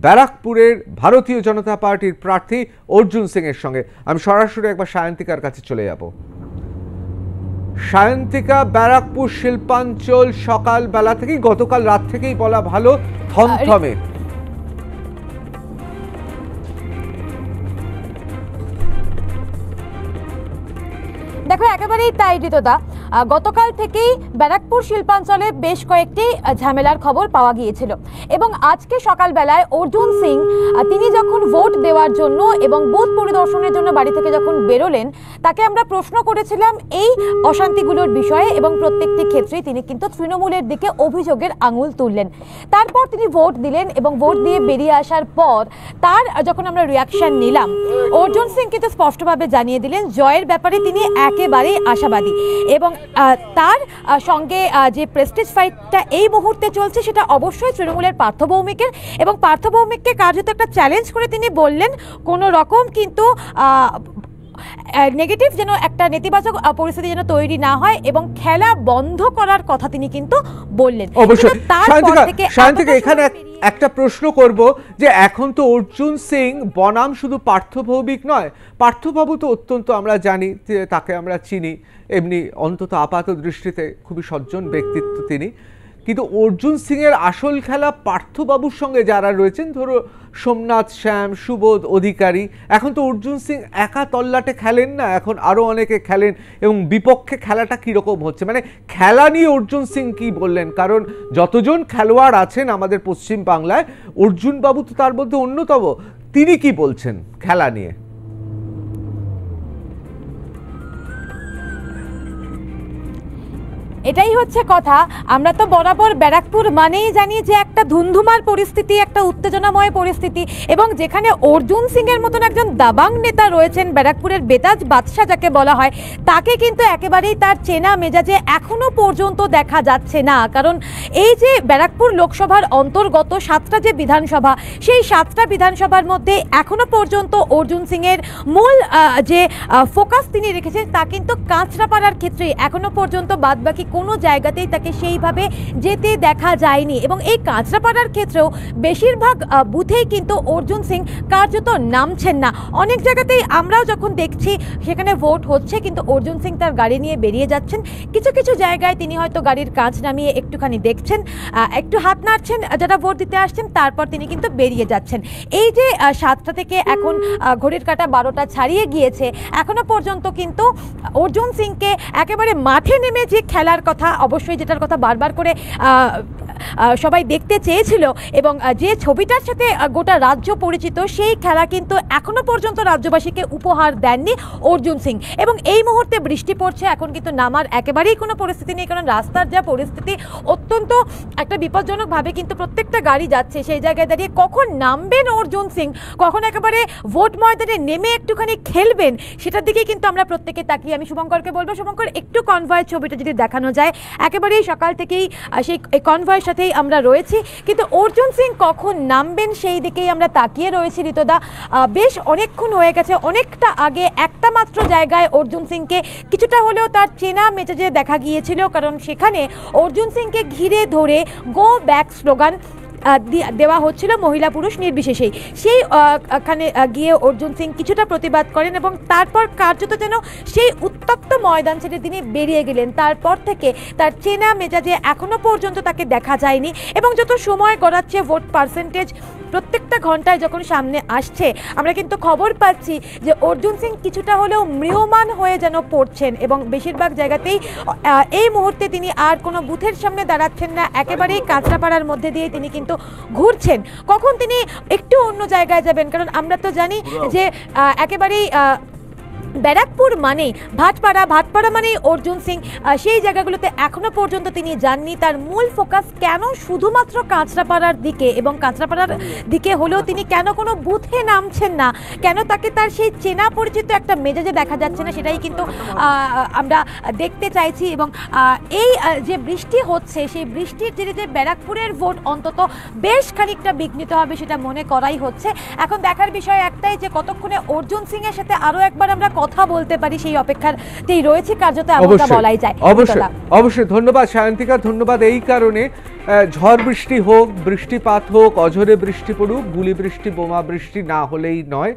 ব্যারাকপুরের ভারতীয় জনতা পার্টির প্রার্থী অর্জুন সিং এর সঙ্গে। আমি সরাসরি একবার সায়ন্তিকার কাছে চলে যাব। সায়ন্তিকা, ব্যারাকপুর শিল্পাঞ্চল সকালবেলা থেকেই, গতকাল রাত থেকেই বলা ভালো, থমথমে। দেখো, একেবারেই তাই ঋতুদা। গতকাল থেকেই ব্যারাকপুর শিল্পাঞ্চলে বেশ কয়েকটি ঝামেলার খবর পাওয়া গিয়েছিল এবং আজকে সকালবেলায় অর্জুন সিং তিনি যখন ভোট দেওয়ার জন্য এবং বুথ পরিদর্শনের জন্য বাড়ি থেকে যখন বেরোলেন, তাকে আমরা প্রশ্ন করেছিলাম এই অশান্তিগুলোর বিষয়ে এবং প্রত্যেকটি ক্ষেত্রেই তিনি কিন্তু তৃণমূলের দিকে অভিযোগের আঙুল তুললেন। তারপর তিনি ভোট দিলেন এবং ভোট দিয়ে বেরিয়ে আসার পর তার যখন আমরা রিয়াকশন নিলাম, অর্জুন সিং কিন্তু স্পষ্টভাবে জানিয়ে দিলেন জয়ের ব্যাপারে তিনি একেবারেই আশাবাদী এবং তার সঙ্গে যে প্রেস্টিজ ফাইটটা এই মুহূর্তে চলছে সেটা অবশ্যই তৃণমূলের পার্থ ভৌমিকের, এবং পার্থ ভৌমিককে কার্যত একটা চ্যালেঞ্জ করে তিনি বললেন কোনো রকম কিন্তু নেগেটিভ যেন একটা নেতিবাচক পরিস্থিতি যেন তৈরি না হয় এবং খেলা বন্ধ করার কথা তিনি কিন্তু বললেন। অবশ্যই শান্তিকে এখানে একটা প্রশ্ন করব যে এখন তো অর্জুন সিং বনাম শুধু পার্থ ভৌমিক নয়, পার্থবাবু তো অত্যন্ত আমরা জানি, তাকে আমরা চিনি, এমনি অন্তত আপাত দৃষ্টিতে খুবই সজ্জন ব্যক্তিত্ব তিনি, কিন্তু অর্জুন সিং এর আসল খেলা পার্থবাবুর সঙ্গে যারা রয়েছেন, ধরো সোমনাথ শ্যাম, সুবোধ অধিকারী, এখন তো অর্জুন সিং একা তল্লাটে খেলেন না, এখন আরও অনেকে খেলেন এবং বিপক্ষে খেলাটা কীরকম হচ্ছে, মানে খেলা নিয়ে অর্জুন সিং কি বললেন? কারণ যতজন খেলোয়াড় আছেন আমাদের পশ্চিম বাংলায়, অর্জুনবাবু তো তার মধ্যে অন্যতম, তিনি কি বলছেন খেলা নিয়ে? এটাই হচ্ছে কথা। আমরা তো বরাবর ব্যারাকপুর মানেই জানি যে একটা ধুন্ধুমার পরিস্থিতি, একটা উত্তেজনাময় পরিস্থিতি, এবং যেখানে অর্জুন সিং এর মতন একজন দাবাং নেতা রয়েছেন, ব্যারাকপুরের বেতাজ বাদশাহ যাকে বলা হয়, তাকে কিন্তু একেবারেই তার চেনা মেজাজে এখনো পর্যন্ত দেখা যাচ্ছে না। কারণ এই যে ব্যারাকপুর লোকসভার অন্তর্গত 7টা যে বিধানসভা, সেই 7টা বিধানসভার মধ্যে এখনো পর্যন্ত অর্জুন সিং এর মূল যে ফোকাস তিনি রেখেছেন তা কিন্তু কাঁচরাপাড়ার ক্ষেত্রে এখনো পর্যন্ত বাদবাকি কোনো জায়গাতেই তাকে সেইভাবে যেতে দেখা যায়নি, এবং এই কাঁচরাপাড়ার ক্ষেত্রেও বেশিরভাগ বুথেই কিন্তু অর্জুন সিং কার্যত নামছেন না। অনেক জায়গাতেই আমরাও যখন দেখছি সেখানে ভোট হচ্ছে কিন্তু অর্জুন সিং তার গাড়ি নিয়ে বেরিয়ে যাচ্ছেন, কিছু কিছু জায়গায় তিনি হয়তো গাড়ির কাঁচ নামিয়ে একটুখানি দেখছেন, একটু হাত নাড়ছেন যারা ভোট দিতে আসছেন, তারপর তিনি কিন্তু বেরিয়ে যাচ্ছেন। এই যে 7টা থেকে এখন ঘড়ির কাঁটা 12টা ছাড়িয়ে গিয়েছে, এখনো পর্যন্ত কিন্তু অর্জুন সিংকে একেবারে মাঠে নেমে যে খেলার কথা, অবশ্যই যেটার কথা বারবার করে সবাই দেখতে চেয়েছিল এবং যে ছবিটার সাথে গোটা রাজ্য পরিচিত, সেই খেলা কিন্তু এখনো পর্যন্ত রাজ্যবাসীকে উপহার দেননি অর্জুন সিং। এবং এই মুহূর্তে বৃষ্টি পড়ছে, এখন কিন্তু নামার একেবারেই কোনো পরিস্থিতি নেই, কারণ রাস্তার যা পরিস্থিতি অত্যন্ত একটা বিপজ্জনকভাবে কিন্তু প্রত্যেকটা গাড়ি যাচ্ছে। সেই জায়গায় দাঁড়িয়ে কখন নামবেন অর্জুন সিং, কখন একেবারে ভোট ময়দানে নেমে একটুখানি খেলবেন, সেটার দিকে কিন্তু আমরা প্রত্যেকে তাকিয়ে। আমি শুভঙ্করকে বলবো, শুভঙ্কর একটু কনভয়ের ছবিটা যদি দেখানো যায়, একেবারেই সকাল থেকেই সেই কনভয়ের সাথেই আমরা রয়েছি, কিন্তু অর্জুন সিং কখন নামবেন সেই দিকেই আমরা তাকিয়ে রয়েছি ঋতুদা। বেশ অনেকক্ষণ হয়ে গেছে, অনেকটা আগে একটা মাত্র জায়গায় অর্জুন সিংকে কিছুটা হলেও তার চেনা মেজাজে দেখা গিয়েছিল, কারণ সেখানে অর্জুন সিংকে ঘিরে ধরে গো ব্যাক স্লোগান দেওয়া হচ্ছিল মহিলা পুরুষ নির্বিশেষেই। সেইখানে গিয়ে অর্জুন সিং কিছুটা প্রতিবাদ করেন এবং তারপর কার্যত যেন সেই উত্তপ্ত ময়দান ছেড়ে তিনি বেরিয়ে গেলেন। তারপর থেকে তার চেনা মেজাজে এখনো পর্যন্ত তাকে দেখা যায়নি, এবং যত সময় গড়াচ্ছে ভোট পার্সেন্টেজ প্রত্যেকটা ঘন্টায় যখন সামনে আসছে, আমরা কিন্তু খবর পাচ্ছি যে অর্জুন সিং কিছুটা হলেও ম্রিয়মান হয়ে যেন পড়ছেন, এবং বেশিরভাগ জায়গাতেই এই মুহূর্তে তিনি আর কোনো বুথের সামনে দাঁড়াচ্ছেন না, একেবারেই কাঁচরাপাড়ার মধ্যে দিয়ে তিনি কিন্তু ঘুরছেন। কখন তিনি একটু অন্য জায়গায় যাবেন, কারণ আমরা তো জানি যে একেবারেই ব্যারাকপুর মানেই ভাটপাড়া মানেই অর্জুন সিং, সেই জায়গাগুলোতে এখনো পর্যন্ত তিনি যাননি। তার মূল ফোকাস কেন শুধুমাত্র কাঁচরাপাড়ার দিকে, এবং কাঁচরাপাড়ার দিকে হলেও তিনি কেন কোনো বুথে নামছেন না, কেন তাকে তার সেই চেনা পরিচিত একটা মেজাজে দেখা যাচ্ছে না, সেটাই কিন্তু আমরা দেখতে চাইছি। এবং এই যে বৃষ্টি হচ্ছে, সেই বৃষ্টির জেরে যে ব্যারাকপুরের ভোট অন্তত বেশ খানিকটা বিঘ্নিত হবে সেটা মনে করাই হচ্ছে। এখন দেখার বিষয় একটাই যে কতক্ষণে অর্জুন সিং এর সাথে আরও একবার আমরা কথা বলতে পারি সেই অপেক্ষাতেই রয়েছে কার্যত, এমনটা বলাই যায়। অবশ্যই অবশ্যই ধন্যবাদ সায়ন্তিকা, ধন্যবাদ এই কারণে ঝড় বৃষ্টি হোক, বৃষ্টিপাত হোক, অঝরে বৃষ্টি পড়ুক, গুলি বৃষ্টি বোমা বৃষ্টি না হলেই নয়।